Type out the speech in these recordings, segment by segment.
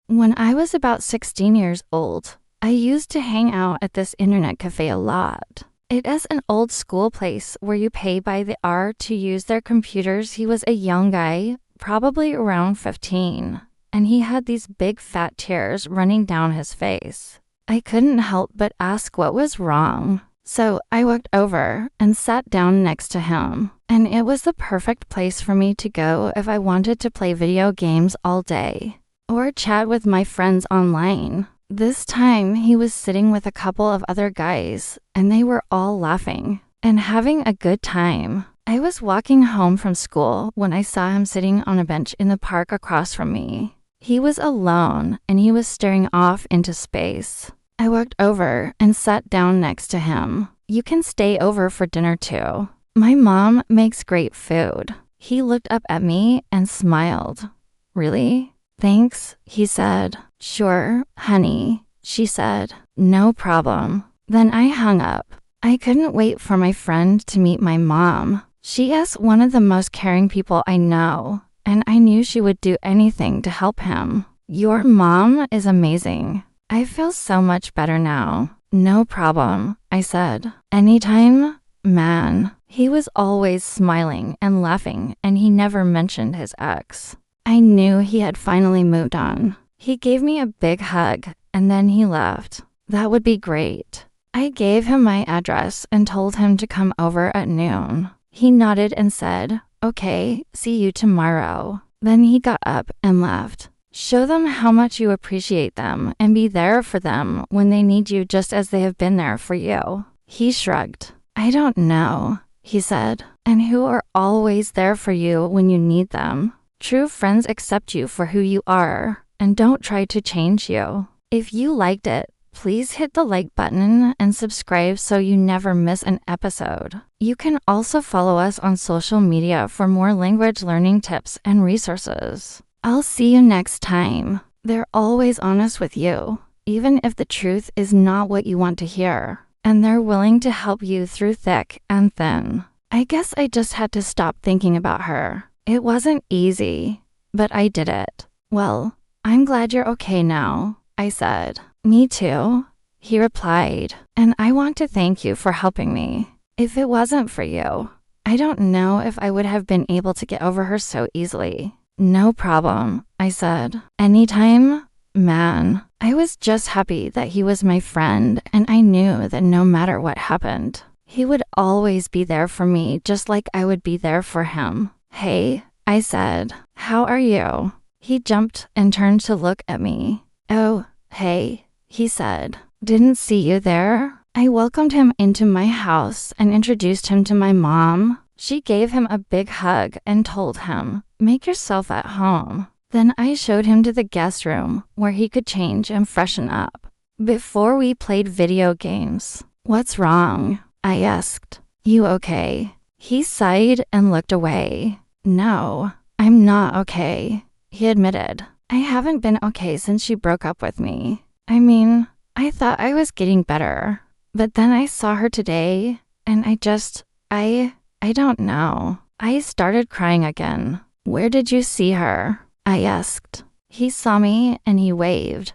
When I was about 16 years old, I used to hang out at this internet cafe a lot. It is an old school place where you pay by the hour to use their computers. He was a young guy, probably around 15, and he had these big fat tears running down his face. I couldn't help but ask what was wrong. So I walked over and sat down next to him, and it was the perfect place for me to go if I wanted to play video games all day or chat with my friends online. This time he was sitting with a couple of other guys, and they were all laughing and having a good time. I was walking home from school when I saw him sitting on a bench in the park across from me. He was alone, and he was staring off into space. I walked over and sat down next to him. You can stay over for dinner too. My mom makes great food. He looked up at me and smiled. Really? Thanks, he said. Sure, honey, she said. No problem. Then I hung up. I couldn't wait for my friend to meet my mom. She is one of the most caring people I know, and I knew she would do anything to help him. Your mom is amazing. I feel so much better now. No problem, I said. Anytime, man. He was always smiling and laughing, and he never mentioned his ex. I knew he had finally moved on. He gave me a big hug, and then he left. That would be great. I gave him my address and told him to come over at noon. He nodded and said, "Okay, see you tomorrow." Then he got up and left. Show them how much you appreciate them and be there for them when they need you just as they have been there for you. He shrugged. I don't know, he said. And who are always there for you when you need them? True friends accept you for who you are and don't try to change you. If you liked it, please hit the like button and subscribe so you never miss an episode. You can also follow us on social media for more language learning tips and resources. I'll see you next time. They're always honest with you, even if the truth is not what you want to hear. And they're willing to help you through thick and thin. I guess I just had to stop thinking about her. It wasn't easy, but I did it. Well, I'm glad you're okay now, I said. Me too, he replied. And I want to thank you for helping me. If it wasn't for you, I don't know if I would have been able to get over her so easily. No problem, I said. Anytime, man. I was just happy that he was my friend, and I knew that no matter what happened, he would always be there for me just like I would be there for him. Hey, I said. How are you? He jumped and turned to look at me. Oh, hey, he said. Didn't see you there. I welcomed him into my house and introduced him to my mom. She gave him a big hug and told him, "Make yourself at home." Then I showed him to the guest room where he could change and freshen up. Before we played video games. What's wrong? I asked. You okay? He sighed and looked away. No, I'm not okay, he admitted. I haven't been okay since she broke up with me. I mean, I thought I was getting better, but then I saw her today, and I don't know. I started crying again. Where did you see her? I asked. He saw me and he waved.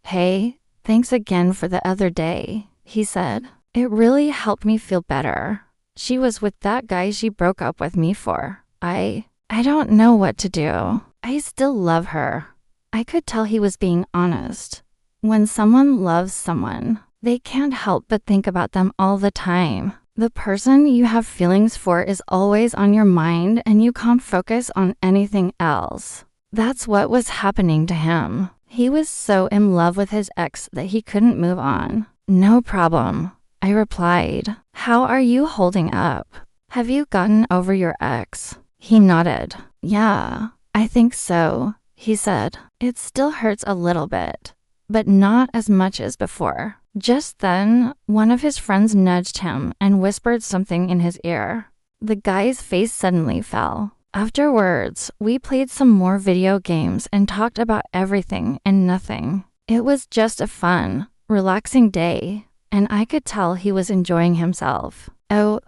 Hey, thanks again for the other day, he said. It really helped me feel better. She was with that guy she broke up with me for. I don't know what to do. I still love her. I could tell he was being honest. When someone loves someone, they can't help but think about them all the time. The person you have feelings for is always on your mind and you can't focus on anything else. That's what was happening to him. He was so in love with his ex that he couldn't move on. No problem, I replied. How are you holding up? Have you gotten over your ex? He nodded. Yeah, I think so, he said. It still hurts a little bit, but not as much as before. Just then, one of his friends nudged him and whispered something in his ear. The guy's face suddenly fell. Afterwards, we played some more video games and talked about everything and nothing. It was just a fun, relaxing day, and I could tell he was enjoying himself. Oh,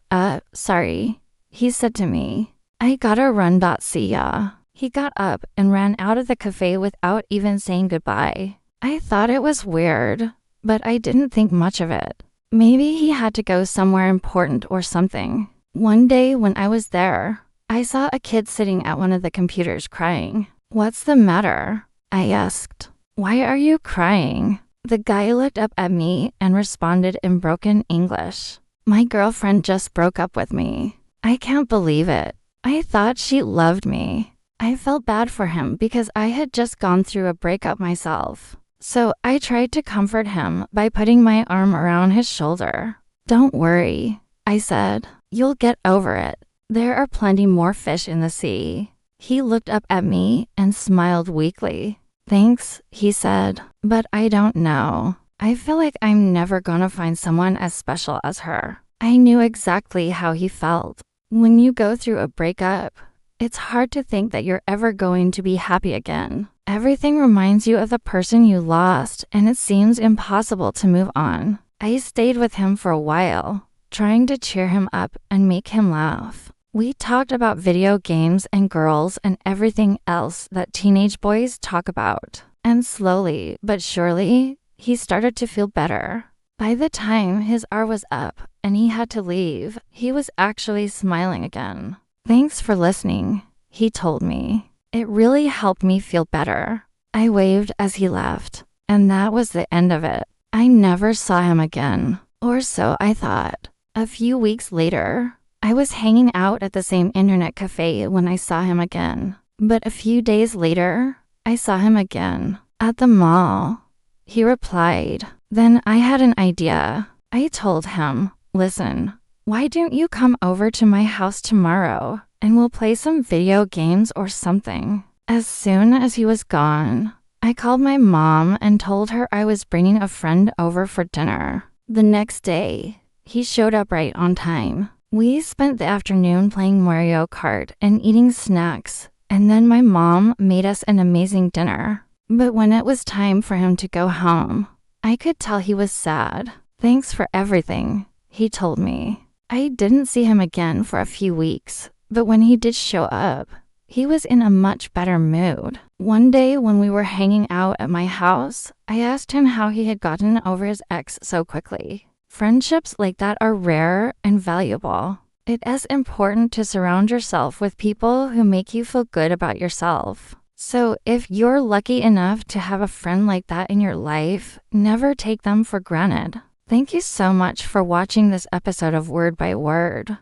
sorry, he said to me. I gotta run. See ya. He got up and ran out of the cafe without even saying goodbye. I thought it was weird, but I didn't think much of it. Maybe he had to go somewhere important or something. One day when I was there, I saw a kid sitting at one of the computers crying. "What's the matter?" I asked. "Why are you crying?" The guy looked up at me and responded in broken English. "My girlfriend just broke up with me. I can't believe it. I thought she loved me." I felt bad for him because I had just gone through a breakup myself. So I tried to comfort him by putting my arm around his shoulder. "Don't worry," I said. "You'll get over it. There are plenty more fish in the sea." He looked up at me and smiled weakly. "Thanks," he said, "but I don't know. I feel like I'm never gonna find someone as special as her." I knew exactly how he felt. When you go through a breakup, it's hard to think that you're ever going to be happy again. Everything reminds you of the person you lost, and it seems impossible to move on. I stayed with him for a while, trying to cheer him up and make him laugh. We talked about video games and girls and everything else that teenage boys talk about. And slowly but surely, he started to feel better. By the time his hour was up and he had to leave, he was actually smiling again. "Thanks for listening," he told me. "It really helped me feel better." I waved as he left, and that was the end of it. I never saw him again, or so I thought. A few weeks later, I was hanging out at the same internet cafe when I saw him again. But a few days later, I saw him again at the mall. He replied. Then I had an idea. I told him, "Listen, why don't you come over to my house tomorrow and we'll play some video games or something?" As soon as he was gone, I called my mom and told her I was bringing a friend over for dinner. The next day, he showed up right on time. We spent the afternoon playing Mario Kart and eating snacks, and then my mom made us an amazing dinner. But when it was time for him to go home, I could tell he was sad. "Thanks for everything," he told me. I didn't see him again for a few weeks, but when he did show up, he was in a much better mood. One day when we were hanging out at my house, I asked him how he had gotten over his ex so quickly. Friendships like that are rare and valuable. It is important to surround yourself with people who make you feel good about yourself. So if you're lucky enough to have a friend like that in your life, never take them for granted. Thank you so much for watching this episode of Word by Word.